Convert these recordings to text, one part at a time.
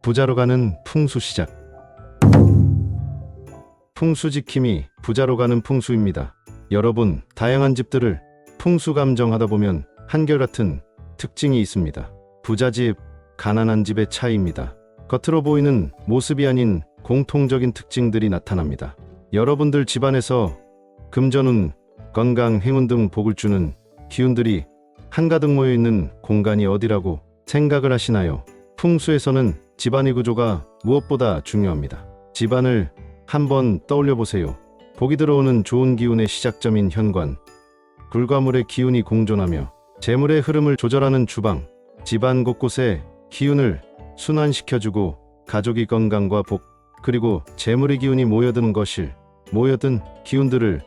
부자로 가는 풍수 시작. 풍수 지킴이 부자로 가는 풍수입니다. 여러분, 다양한 집들을 풍수 감정하다 보면 한결같은 특징이 있습니다. 부자집, 가난한 집의 차이입니다. 겉으로 보이는 모습이 아닌 공통적인 특징들이 나타납니다. 여러분들 집안에서 금전운, 건강, 행운 등 복을 주는 기운들이 한가득 모여있는 공간이 어디라고 생각을 하시나요? 풍수에서는 집안의 구조가 무엇보다 중요합니다. 집안을 한번 떠올려 보세요. 복이 들어오는 좋은 기운의 시작점인 현관, 불과물의 기운이 공존하며 재물의 흐름을 조절하는 주방, 집안 곳곳에 기운을 순환시켜주고 가족의 건강과 복, 그리고 재물의 기운이 모여드는 거실, 모여든 기운들을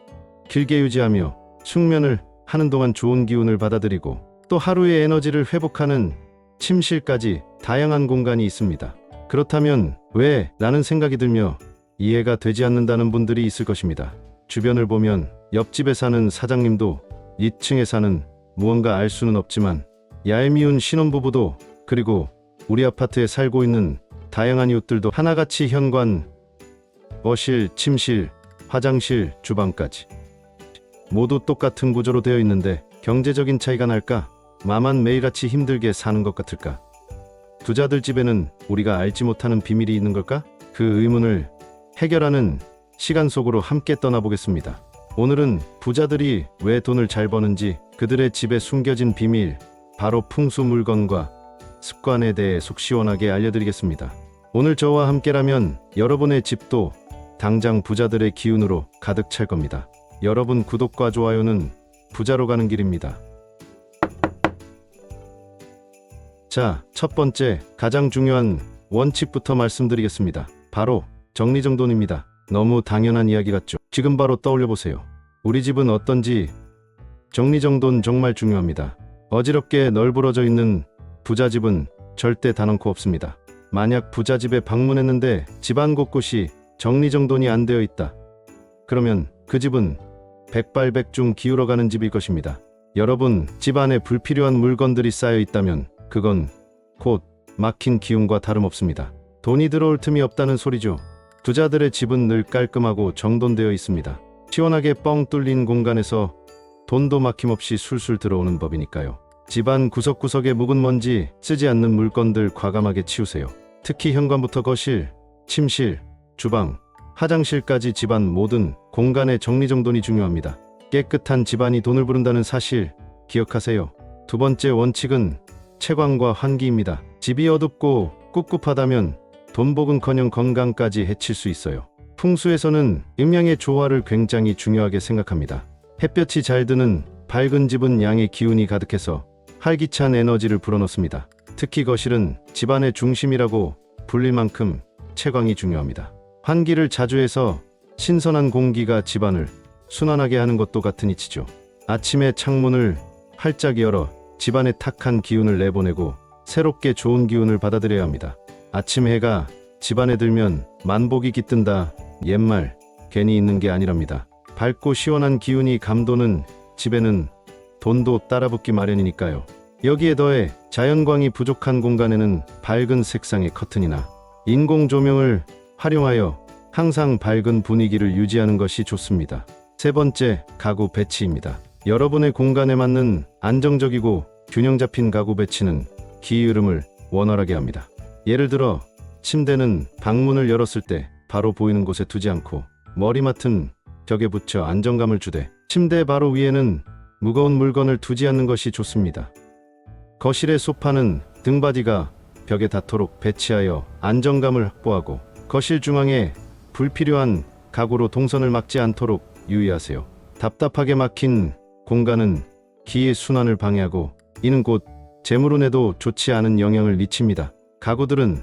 길게 유지하며 숙면을 하는 동안 좋은 기운을 받아들이고 또 하루의 에너지를 회복하는 침실까지 다양한 공간이 있습니다. 그렇다면 왜? 라는 생각이 들며 이해가 되지 않는다는 분들이 있을 것입니다. 주변을 보면 옆집에 사는 사장님도 2층에 사는 무언가 알 수는 없지만 얄미운 신혼부부도 그리고 우리 아파트에 살고 있는 다양한 이웃들도 하나같이 현관, 거실, 침실, 화장실, 주방까지 모두 똑같은 구조로 되어 있는데 경제적인 차이가 날까? 나만 매일같이 힘들게 사는 것 같을까? 부자들 집에는 우리가 알지 못하는 비밀이 있는 걸까? 그 의문을 해결하는 시간 속으로 함께 떠나보겠습니다. 오늘은 부자들이 왜 돈을 잘 버는지, 그들의 집에 숨겨진 비밀, 바로 풍수 물건과 습관에 대해 속 시원하게 알려드리겠습니다. 오늘 저와 함께라면 여러분의 집도 당장 부자들의 기운으로 가득 찰 겁니다. 여러분 구독과 좋아요는 부자로 가는 길입니다. 자, 첫 번째, 가장 중요한 원칙부터 말씀드리겠습니다. 바로 정리정돈입니다. 너무 당연한 이야기 같죠? 지금 바로 떠올려 보세요. 우리 집은 어떤지. 정리정돈 정말 중요합니다. 어지럽게 널브러져 있는 부자집은 절대 단언코 없습니다. 만약 부자집에 방문했는데 집안 곳곳이 정리정돈이 안 되어 있다. 그러면 그 집은 백발백중 기울어가는 집일 것입니다. 여러분, 집안에 불필요한 물건들이 쌓여 있다면 그건 곧 막힌 기운과 다름없습니다. 돈이 들어올 틈이 없다는 소리죠. 부자들의 집은 늘 깔끔하고 정돈되어 있습니다. 시원하게 뻥 뚫린 공간에서 돈도 막힘없이 술술 들어오는 법이니까요. 집안 구석구석에 묵은 먼지, 쓰지 않는 물건들 과감하게 치우세요. 특히 현관부터 거실, 침실, 주방, 화장실까지 집안 모든 공간의 정리정돈이 중요합니다. 깨끗한 집안이 돈을 부른다는 사실 기억하세요. 두 번째 원칙은 채광과 환기입니다. 집이 어둡고 꿉꿉하다면 돈복은커녕 건강까지 해칠 수 있어요. 풍수에서는 음양의 조화를 굉장히 중요하게 생각합니다. 햇볕이 잘 드는 밝은 집은 양의 기운이 가득해서 활기찬 에너지를 불어넣습니다. 특히 거실은 집안의 중심이라고 불릴 만큼 채광이 중요합니다. 환기를 자주 해서 신선한 공기가 집안을 순환하게 하는 것도 같은 이치죠. 아침에 창문을 활짝 열어 집안의 탁한 기운을 내보내고 새롭게 좋은 기운을 받아들여야 합니다. 아침 해가 집안에 들면 만복이 깃든다. 옛말 괜히 있는 게 아니랍니다. 밝고 시원한 기운이 감도는 집에는 돈도 따라붙기 마련이니까요. 여기에 더해 자연광이 부족한 공간에는 밝은 색상의 커튼이나 인공 조명을 활용하여 항상 밝은 분위기를 유지하는 것이 좋습니다. 세 번째, 가구 배치입니다. 여러분의 공간에 맞는 안정적이고 균형 잡힌 가구 배치는 기의 흐름을 원활하게 합니다. 예를 들어 침대는 방문을 열었을 때 바로 보이는 곳에 두지 않고 머리맡은 벽에 붙여 안정감을 주되, 침대 바로 위에는 무거운 물건을 두지 않는 것이 좋습니다. 거실의 소파는 등받이가 벽에 닿도록 배치하여 안정감을 확보하고, 거실 중앙에 불필요한 가구로 동선을 막지 않도록 유의하세요. 답답하게 막힌 공간은 기의 순환을 방해하고 이는 곧 재물운에도 좋지 않은 영향을 미칩니다. 가구들은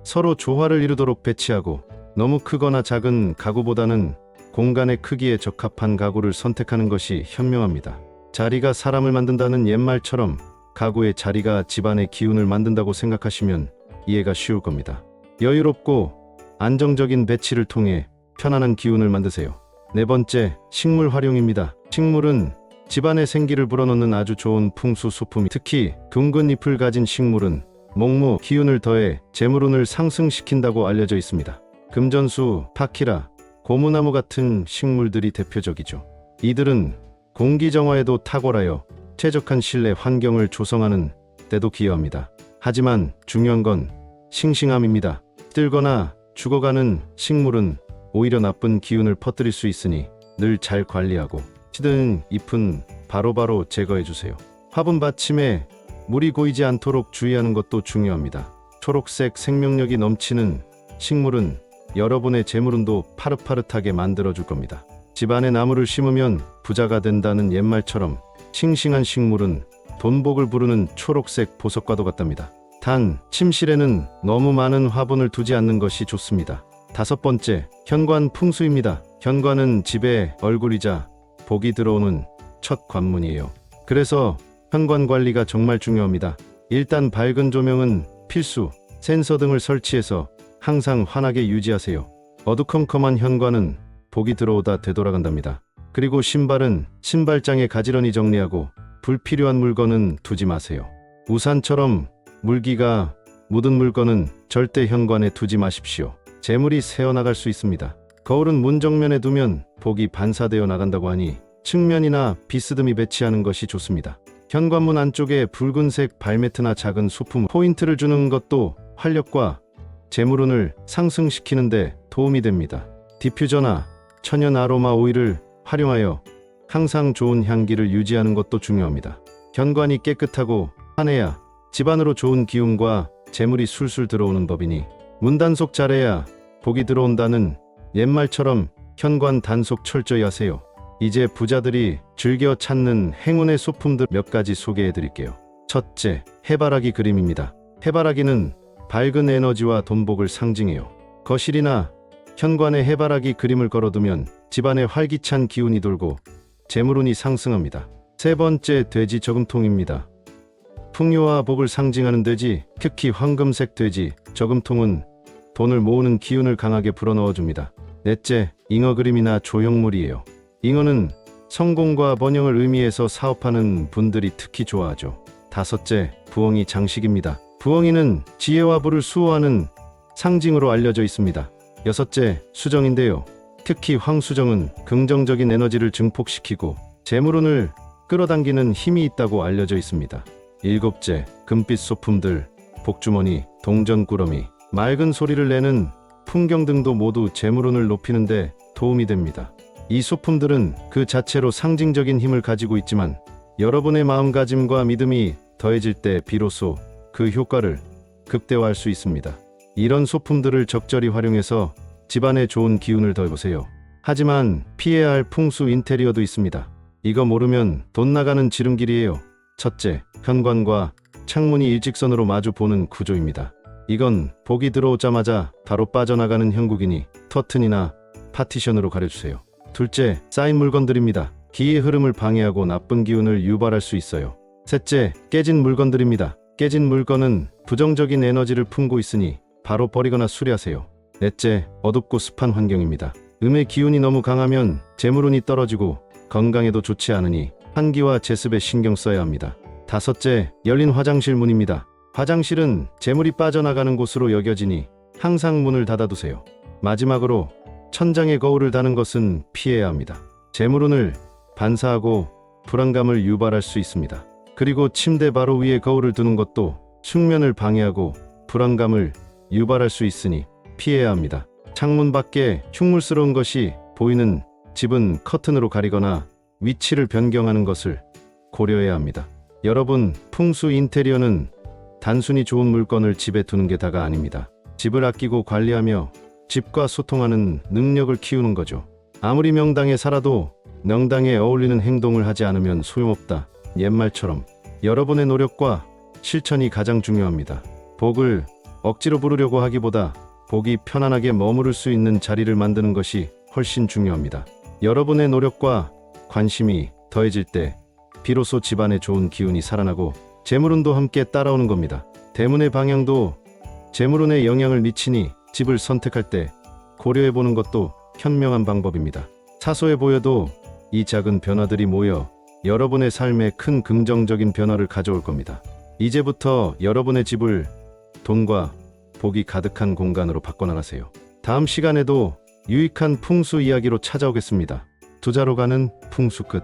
서로 조화를 이루도록 배치하고 너무 크거나 작은 가구보다는 공간의 크기에 적합한 가구를 선택하는 것이 현명합니다. 자리가 사람을 만든다는 옛말처럼 가구의 자리가 집안의 기운을 만든다고 생각하시면 이해가 쉬울 겁니다. 여유롭고 안정적인 배치를 통해 편안한 기운을 만드세요. 네 번째, 식물 활용입니다. 식물은 집안의 생기를 불어넣는 아주 좋은 풍수 소품이, 특히 둥근 잎을 가진 식물은 목무, 기운을 더해 재물운을 상승시킨다고 알려져 있습니다. 금전수, 파키라, 고무나무 같은 식물들이 대표적이죠. 이들은 공기정화에도 탁월하여 최적한 실내 환경을 조성하는 데도 기여합니다. 하지만 중요한 건 싱싱함입니다. 들거나 죽어가는 식물은 오히려 나쁜 기운을 퍼뜨릴 수 있으니 늘 잘 관리하고 시든 잎은 바로바로 제거해주세요. 화분 받침에 물이 고이지 않도록 주의하는 것도 중요합니다. 초록색 생명력이 넘치는 식물은 여러분의 재물운도 파릇파릇하게 만들어줄 겁니다. 집안에 나무를 심으면 부자가 된다는 옛말처럼 싱싱한 식물은 돈복을 부르는 초록색 보석과도 같답니다. 단, 침실에는 너무 많은 화분을 두지 않는 것이 좋습니다. 5번째, 현관 풍수입니다. 현관은 집의 얼굴이자 복이 들어오는 첫 관문이에요. 그래서 현관 관리가 정말 중요합니다. 일단 밝은 조명은 필수, 센서 등을 설치해서 항상 환하게 유지하세요. 어두컴컴한 현관은 복이 들어오다 되돌아간답니다. 그리고 신발은 신발장에 가지런히 정리하고 불필요한 물건은 두지 마세요. 우산처럼 물기가 묻은 물건은 절대 현관에 두지 마십시오. 재물이 새어나갈 수 있습니다. 거울은 문 정면에 두면 복이 반사되어 나간다고 하니 측면이나 비스듬히 배치하는 것이 좋습니다. 현관문 안쪽에 붉은색 발매트나 작은 소품 포인트를 주는 것도 활력과 재물운을 상승시키는 데 도움이 됩니다. 디퓨저나 천연 아로마 오일을 활용하여 항상 좋은 향기를 유지하는 것도 중요합니다. 현관이 깨끗하고 환해야 집안으로 좋은 기운과 재물이 술술 들어오는 법이니 문단속 잘해야 복이 들어온다는 옛말처럼 현관 단속 철저히 하세요. 이제 부자들이 즐겨 찾는 행운의 소품들 몇 가지 소개해 드릴게요. 첫째, 해바라기 그림입니다. 해바라기는 밝은 에너지와 돈복을 상징해요. 거실이나 현관에 해바라기 그림을 걸어두면 집안에 활기찬 기운이 돌고 재물운이 상승합니다. 세 번째, 돼지 저금통입니다. 풍요와 복을 상징하는 돼지, 특히 황금색 돼지 저금통은 돈을 모으는 기운을 강하게 불어넣어줍니다. 넷째, 잉어 그림이나 조형물이에요. 잉어는 성공과 번영을 의미해서 사업하는 분들이 특히 좋아하죠. 다섯째, 부엉이 장식입니다. 부엉이는 지혜와 부를 수호하는 상징으로 알려져 있습니다. 여섯째, 수정인데요. 특히 황수정은 긍정적인 에너지를 증폭시키고 재물운을 끌어당기는 힘이 있다고 알려져 있습니다. 일곱째, 금빛 소품들, 복주머니, 동전꾸러미, 맑은 소리를 내는 풍경 등도 모두 재물운을 높이는 데 도움이 됩니다. 이 소품들은 그 자체로 상징적인 힘을 가지고 있지만 여러분의 마음가짐과 믿음이 더해질 때 비로소 그 효과를 극대화할 수 있습니다. 이런 소품들을 적절히 활용해서 집안에 좋은 기운을 더해보세요. 하지만 피해야 할 풍수 인테리어도 있습니다. 이거 모르면 돈 나가는 지름길이에요. 첫째, 현관과 창문이 일직선으로 마주 보는 구조입니다. 이건 복이 들어오자마자 바로 빠져나가는 형국이니 커튼이나 파티션으로 가려주세요. 둘째, 쌓인 물건들입니다. 기의 흐름을 방해하고 나쁜 기운을 유발할 수 있어요. 셋째, 깨진 물건들입니다. 깨진 물건은 부정적인 에너지를 품고 있으니 바로 버리거나 수리하세요. 넷째, 어둡고 습한 환경입니다. 음의 기운이 너무 강하면 재물운이 떨어지고 건강에도 좋지 않으니 환기와 제습에 신경 써야 합니다. 다섯째, 열린 화장실 문입니다. 화장실은 재물이 빠져나가는 곳으로 여겨지니 항상 문을 닫아두세요. 마지막으로 천장에 거울을 다는 것은 피해야 합니다. 재물운을 반사하고 불안감을 유발할 수 있습니다. 그리고 침대 바로 위에 거울을 두는 것도 숙면을 방해하고 불안감을 유발할 수 있으니 피해야 합니다. 창문 밖에 흉물스러운 것이 보이는 집은 커튼으로 가리거나 위치를 변경하는 것을 고려해야 합니다. 여러분, 풍수 인테리어는 단순히 좋은 물건을 집에 두는 게 다가 아닙니다. 집을 아끼고 관리하며 집과 소통하는 능력을 키우는 거죠. 아무리 명당에 살아도 명당에 어울리는 행동을 하지 않으면 소용없다. 옛말처럼 여러분의 노력과 실천이 가장 중요합니다. 복을 억지로 부르려고 하기보다 복이 편안하게 머무를 수 있는 자리를 만드는 것이 훨씬 중요합니다. 여러분의 노력과 관심이 더해질 때 비로소 집안에 좋은 기운이 살아나고 재물운도 함께 따라오는 겁니다. 대문의 방향도 재물운에 영향을 미치니 집을 선택할 때 고려해보는 것도 현명한 방법입니다. 사소해 보여도 이 작은 변화들이 모여 여러분의 삶에 큰 긍정적인 변화를 가져올 겁니다. 이제부터 여러분의 집을 돈과 복이 가득한 공간으로 바꿔나가세요. 다음 시간에도 유익한 풍수 이야기로 찾아오겠습니다. 투자로 가는 풍수 끝.